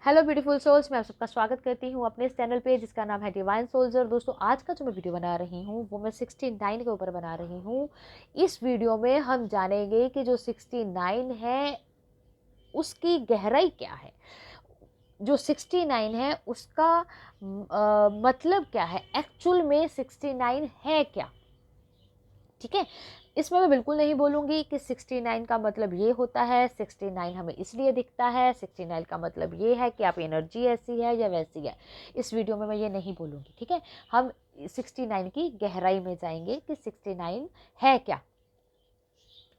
Hello beautiful souls, मैं आप सबका स्वागत करती हूँ अपने इस चैनल पे जिसका नाम है डिवाइन सोल्जर। दोस्तों, आज का जो मैं वीडियो बना रही हूँ वो मैं 69 के ऊपर बना रही हूँ। इस वीडियो में हम जानेंगे कि जो 69 है उसकी गहराई क्या है, जो 69 है उसका मतलब क्या है, एक्चुअल में 69 है क्या। ठीक है, इसमें मैं बिल्कुल नहीं बोलूँगी कि 69 का मतलब ये होता है, 69 हमें इसलिए दिखता है, 69 का मतलब ये है कि आप एनर्जी ऐसी है या वैसी है। इस वीडियो में मैं ये नहीं बोलूँगी। ठीक है, हम 69 की गहराई में जाएंगे कि 69 है क्या।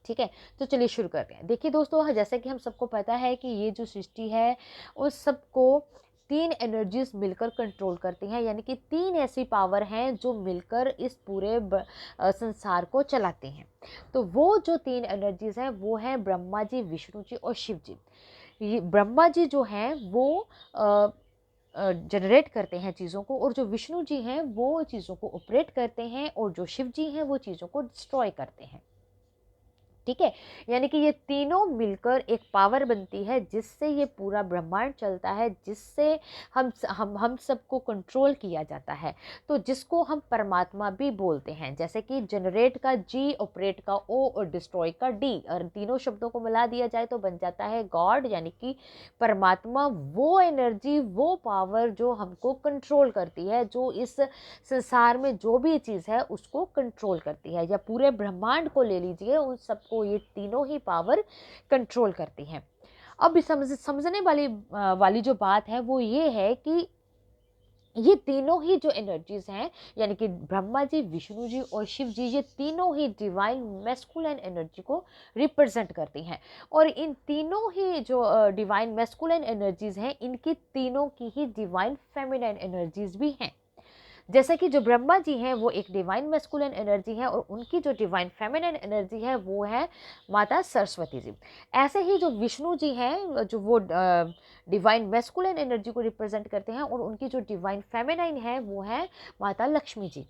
ठीक है, तो चलिए शुरू करते हैं। देखिए दोस्तों, जैसे कि हम सबको पता है कि ये जो सृष्टि है उस सबको तीन एनर्जीज मिलकर कंट्रोल करती हैं, यानी कि तीन ऐसी पावर हैं जो मिलकर इस पूरे संसार को चलाती हैं। तो वो जो तीन एनर्जीज हैं वो हैं ब्रह्मा जी, विष्णु जी और शिव जी। ये ब्रह्मा जी जो हैं वो जनरेट करते हैं चीज़ों को, और जो विष्णु जी हैं वो चीज़ों को ऑपरेट करते हैं, और जो शिव जी हैं वो चीज़ों को डिस्ट्रॉय करते हैं। ठीक है, यानी कि ये तीनों मिलकर एक पावर बनती है जिससे ये पूरा ब्रह्मांड चलता है, जिससे हम सबको कंट्रोल किया जाता है। तो जिसको हम परमात्मा भी बोलते हैं, जैसे कि जनरेट का जी, ऑपरेट का ओ और डिस्ट्रॉय का डी, और तीनों शब्दों को मिला दिया जाए तो बन जाता है गॉड, यानी कि परमात्मा। वो एनर्जी, वो पावर जो हमको कंट्रोल करती है, जो इस संसार में जो भी चीज़ है उसको कंट्रोल करती है, या पूरे ब्रह्मांड को ले लीजिए, उन सबको ये तीनों ही पावर कंट्रोल करती हैं। अब समझने वाली जो बात है वो ये है कि ये तीनों ही जो एनर्जीज हैं, यानी कि ब्रह्मा जी, विष्णु जी और शिव जी, ये तीनों ही डिवाइन मैस्कुलिन एनर्जी को रिप्रेजेंट करती हैं। और इन तीनों ही जो डिवाइन मैस्कुलिन एनर्जीज हैं, इनकी तीनों की ही डिवाइन फेमिनाइन एनर्जीज भी हैं। जैसे कि जो ब्रह्मा जी हैं वो एक डिवाइन मैस्कुलिन एनर्जी है, और उनकी जो डिवाइन फेमिनिन एनर्जी है वो है माता सरस्वती जी। ऐसे ही जो विष्णु जी हैं, जो वो डिवाइन मैस्कुलिन एनर्जी को रिप्रेजेंट करते हैं, और उनकी जो डिवाइन फेमिनाइन है वो है माता लक्ष्मी जी।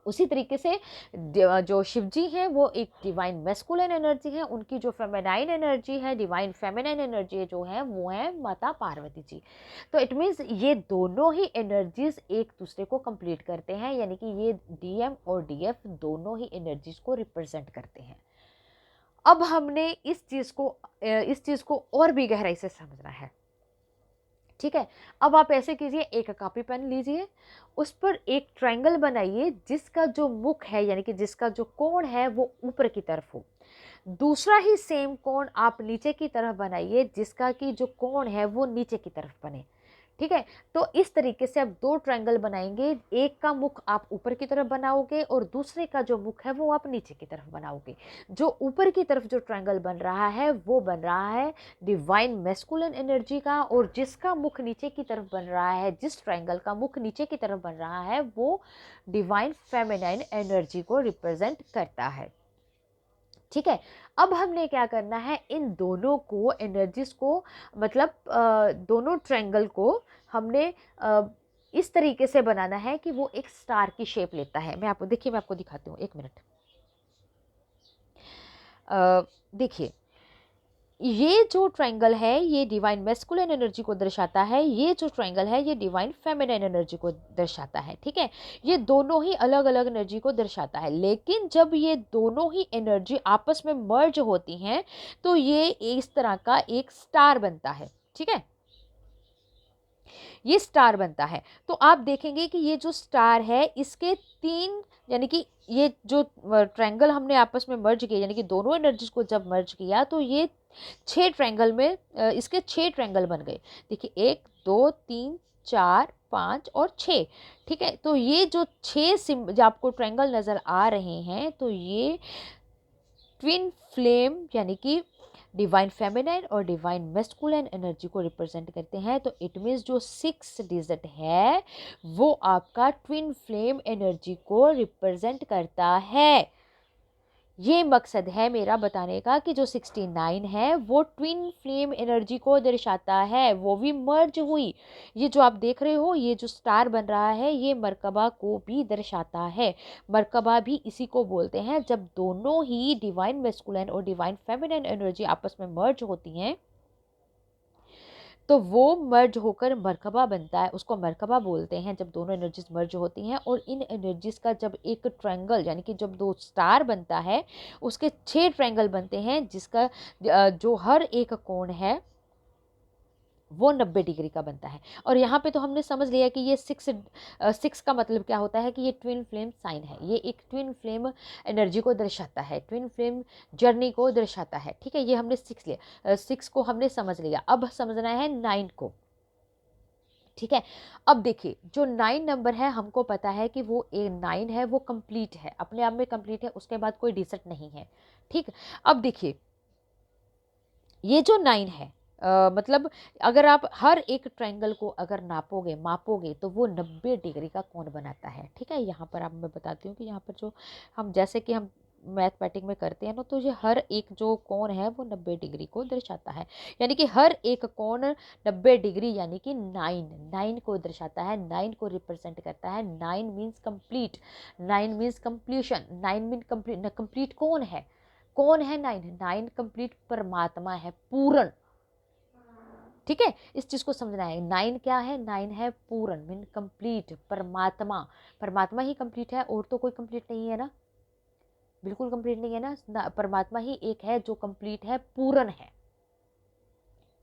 उसी तरीके से जो शिव जी हैं वो एक डिवाइन मैस्कुलिन एनर्जी है, उनकी जो फेमिनाइन एनर्जी है, डिवाइन फेमिनाइन एनर्जी जो है वो है माता पार्वती जी। तो इट मीन्स ये दोनों ही एनर्जीज एक दूसरे को कंप्लीट करते हैं, यानी कि ये डीएम और डीएफ दोनों ही एनर्जीज को रिप्रेजेंट करते हैं। अब हमने इस चीज़ को और भी गहराई से समझना है। ठीक है, अब आप ऐसे कीजिए, एक कॉपी पेन लीजिए, उस पर एक ट्रायंगल बनाइए जिसका जो मुख है, यानी कि जिसका जो कोण है वो ऊपर की तरफ हो। दूसरा ही सेम कोण आप नीचे की तरफ बनाइए जिसका कि जो कोण है वो नीचे की तरफ बने। ठीक है, तो इस तरीके से आप दो ट्रायंगल बनाएंगे, एक का मुख आप ऊपर की तरफ बनाओगे और दूसरे का जो मुख है वो आप नीचे की तरफ बनाओगे। जो ऊपर की तरफ जो ट्रायंगल बन रहा है वो बन रहा है डिवाइन मैस्कुलिन एनर्जी का, और जिसका मुख नीचे की तरफ बन रहा है, जिस ट्रायंगल का मुख नीचे की तरफ बन रहा है वो डिवाइन फेमिनाइन एनर्जी को रिप्रेजेंट करता है। ठीक है, अब हमने क्या करना है, इन दोनों को एनर्जीज को, मतलब दोनों ट्रायंगल को हमने इस तरीके से बनाना है कि वो एक स्टार की शेप लेता है। मैं आपको दिखाती हूँ, एक मिनट। देखिए, ये जो ट्रायंगल है ये डिवाइन मैस्कुलिन एनर्जी को दर्शाता है, ये जो ट्रायंगल है ये डिवाइन फेमिनिन एनर्जी को दर्शाता है। ठीक है, ये दोनों ही अलग अलग एनर्जी को दर्शाता है, लेकिन जब ये दोनों ही एनर्जी आपस में मर्ज होती हैं तो ये इस तरह का एक स्टार बनता है। ठीक है, ये स्टार बनता है। तो आप देखेंगे कि ये जो स्टार है इसके तीन, यानी कि ये जो ट्रायंगल हमने आपस में मर्ज किया, यानी कि दोनों एनर्जीज को जब मर्ज किया तो ये 6 ट्रायंगल में इसके 6 ट्रायंगल बन गए। देखिए, 1 2 3 4 5 और 6। ठीक है, तो ये जो 6 जो आपको ट्रायंगल नजर आ रहे हैं, तो ये ट्विन फ्लेम, यानी कि डिवाइन फेमिनाइन और डिवाइन मैस्कुलिन एनर्जी को रिप्रेजेंट करते हैं। तो इट मीन्स जो 6 डिजिट है वो आपका ट्विन फ्लेम एनर्जी को रिप्रेजेंट करता है। ये मकसद है मेरा बताने का कि जो 69 है वो ट्विन फ्लेम एनर्जी को दर्शाता है, वो भी मर्ज हुई। ये जो आप देख रहे हो, ये जो स्टार बन रहा है ये मरकबा को भी दर्शाता है। मरकबा भी इसी को बोलते हैं जब दोनों ही डिवाइन मैस्कुलिन और डिवाइन फेमिनिन एनर्जी आपस में मर्ज होती हैं, तो वो मर्ज होकर मरकबा बनता है, उसको मरकबा बोलते हैं जब दोनों एनर्जीज मर्ज होती हैं। और इन एनर्जीज का जब एक ट्रायंगल यानी कि जब दो स्टार बनता है, उसके 6 ट्रायंगल बनते हैं, जिसका जो हर एक कोण है वो 90 डिग्री का बनता है। और यहाँ पे तो हमने समझ लिया कि ये 6 का मतलब क्या होता है कि ये ट्विन फ्लेम साइन है, ये एक ट्विन फ्लेम एनर्जी को दर्शाता है, ट्विन फ्लेम जर्नी को दर्शाता है। ठीक है, ये हमने 6 लिया, 6 को हमने समझ लिया। अब समझना है 9 को। ठीक है, अब देखिए जो 9 नंबर है, हमको पता है कि वो 9 है, वो कंप्लीट है, अपने आप में कंप्लीट है, उसके बाद कोई डिजिट नहीं है। ठीक, अब देखिए ये जो 9 है, मतलब अगर आप हर एक ट्रायंगल को अगर नापोगे मापोगे तो वो 90 डिग्री का कोण बनाता है। ठीक है, यहाँ पर आप मैं बताती हूँ कि यहाँ पर जो हम जैसे कि हम मैथमेटिक में करते हैं ना, तो ये हर एक जो कोण है वो 90 डिग्री को दर्शाता है। यानी कि हर एक कोण 90 डिग्री यानी कि 9 को दर्शाता है, 9 को रिप्रेजेंट करता है। 9 means complete, 9 means completion, 9 mean complete. Complete कौन है, कौन है 9 कंप्लीट परमात्मा है, पूर्ण। ठीक है, इस चीज को समझना है। 9 क्या है, 9 है पूर्ण, मीन कंप्लीट, परमात्मा। परमात्मा ही कंप्लीट है, और तो कोई कंप्लीट नहीं है ना, बिल्कुल कंप्लीट नहीं है ना, परमात्मा ही एक है जो कंप्लीट है, पूर्ण है।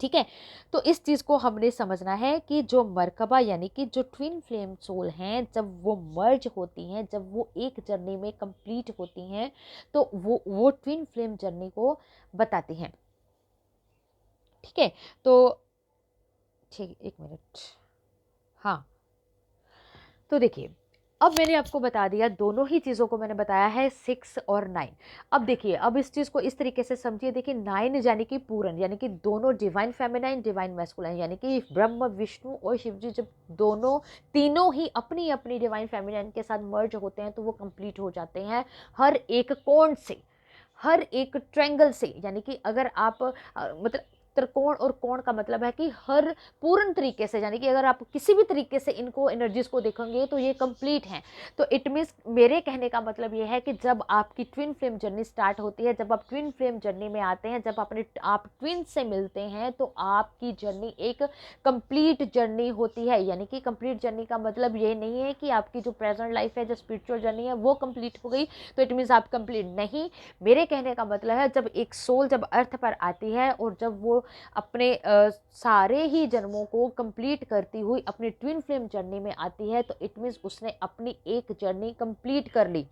ठीक है, तो इस चीज को हमने समझना है कि जो मरकबा यानी कि जो ट्विन फ्लेम सोल हैं, जब वो मर्ज होती हैं, जब वो एक जर्नी में कंप्लीट होती हैं, तो वो ट्विन फ्लेम जर्नी को बताती हैं। ठीक है, तो ठीक, एक मिनट, हाँ, तो देखिए अब मैंने आपको बता दिया, दोनों ही चीज़ों को मैंने बताया है, 6 और 9। अब देखिए, अब इस चीज़ को इस तरीके से समझिए। देखिए 9 यानी कि पूर्ण, यानी कि दोनों डिवाइन फेमिनाइन डिवाइन मैस्कुलाइन, यानी कि ब्रह्म विष्णु और शिव जी जब दोनों तीनों ही अपनी अपनी डिवाइन फेमिनाइन के साथ मर्ज होते हैं तो वो कंप्लीट हो जाते हैं हर एक कोण से, हर एक ट्रायंगल से। यानी कि अगर आप मतलब त्रिकोण और कोण का मतलब है कि हर पूर्ण तरीके से, यानी कि अगर आप किसी भी तरीके से इनको एनर्जीज को देखेंगे तो ये कंप्लीट हैं। तो इट मीन्स, मेरे कहने का मतलब ये है कि जब आपकी ट्विन फ्लेम जर्नी स्टार्ट होती है, जब आप ट्विन फ्लेम जर्नी में आते हैं, जब आप ट्विन से मिलते हैं, तो आपकी जर्नी एक कंप्लीट जर्नी होती है। यानी कि कंप्लीट जर्नी का मतलब ये नहीं है कि आपकी जो प्रेजेंट लाइफ है, जो स्पिरिचुअल जर्नी है वो कंप्लीट हो गई तो इट मीन्स आप कंप्लीट नहीं। मेरे कहने का मतलब है, जब एक सोल जब अर्थ पर आती है और जब वो अपने सारे ही जन्मों को कंप्लीट करती हुई अपनी ट्विन फ्लेम जर्नी में आती है, तो इट मीन्स उसने अपनी एक जर्नी कंप्लीट कर ली।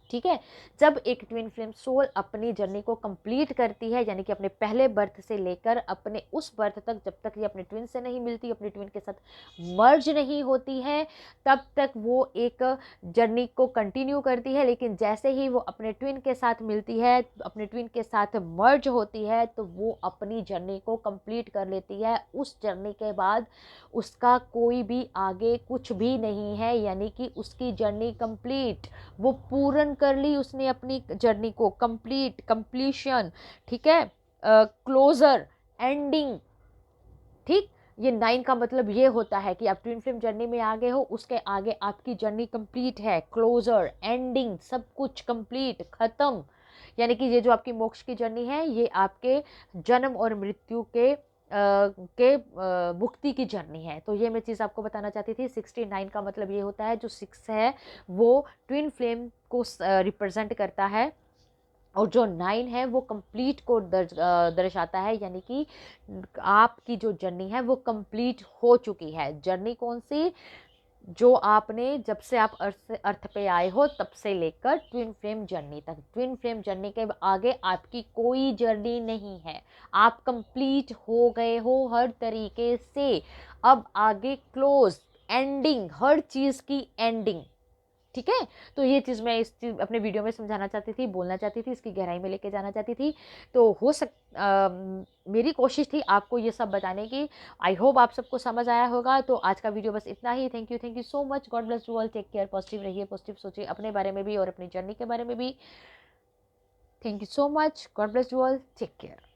ठीक है, जब एक ट्विन फ्लेम सोल अपनी जर्नी को कंप्लीट करती है, यानी कि अपने पहले बर्थ से लेकर अपने उस बर्थ तक, जब तक ये अपने ट्विन से नहीं मिलती, अपने ट्विन के साथ मर्ज नहीं होती है, तब तक वो एक जर्नी को कंटिन्यू करती है। लेकिन जैसे ही वो अपने ट्विन के साथ मिलती है, अपने ट्विन के साथ मर्ज होती है, तो वो अपनी जर्नी को कंप्लीट कर लेती है। उस जर्नी के बाद उसका कोई भी आगे कुछ भी नहीं है, यानी कि उसकी जर्नी कंप्लीट, वो पूर्ण कर ली उसने अपनी जर्नी को, कंप्लीट, कंप्लीशन। ठीक है, क्लोजर, एंडिंग। ठीक, ये 9 का मतलब ये होता है कि आप ट्विन फ्लेम जर्नी में आगे हो, उसके आगे आपकी जर्नी कंप्लीट है, क्लोजर, एंडिंग, सब कुछ कंप्लीट, खत्म। यानी कि ये जो आपकी मोक्ष की जर्नी है, ये आपके जन्म और मृत्यु के मुक्ति की जर्नी है। तो ये मैं चीज़ आपको बताना चाहती थी। 69 का मतलब ये होता है, जो 6 है वो ट्विन फ्लेम को रिप्रेजेंट करता है, और जो 9 है वो कंप्लीट को दर्शाता है। यानी कि आपकी जो जर्नी है वो कंप्लीट हो चुकी है। जर्नी कौन सी, जो आपने जब से आप अर्थ पे आए हो तब से लेकर ट्विन फ्लेम जर्नी तक। ट्विन फ्लेम जर्नी के आगे आपकी कोई जर्नी नहीं है, आप कंप्लीट हो गए हो हर तरीके से। अब आगे क्लोज, एंडिंग, हर चीज़ की एंडिंग। ठीक है, तो ये चीज़ मैं इस चीज़ अपने वीडियो में समझाना चाहती थी, बोलना चाहती थी, इसकी गहराई में लेके जाना चाहती थी। तो मेरी कोशिश थी आपको ये सब बताने की। आई होप आप सबको समझ आया होगा। तो आज का वीडियो बस इतना ही। Thank you so much. God bless you all. Take care. Positive रहिए, पॉजिटिव सोचिए अपने बारे में भी और अपनी जर्नी के बारे में भी। Thank you so much. God bless you all. Take care.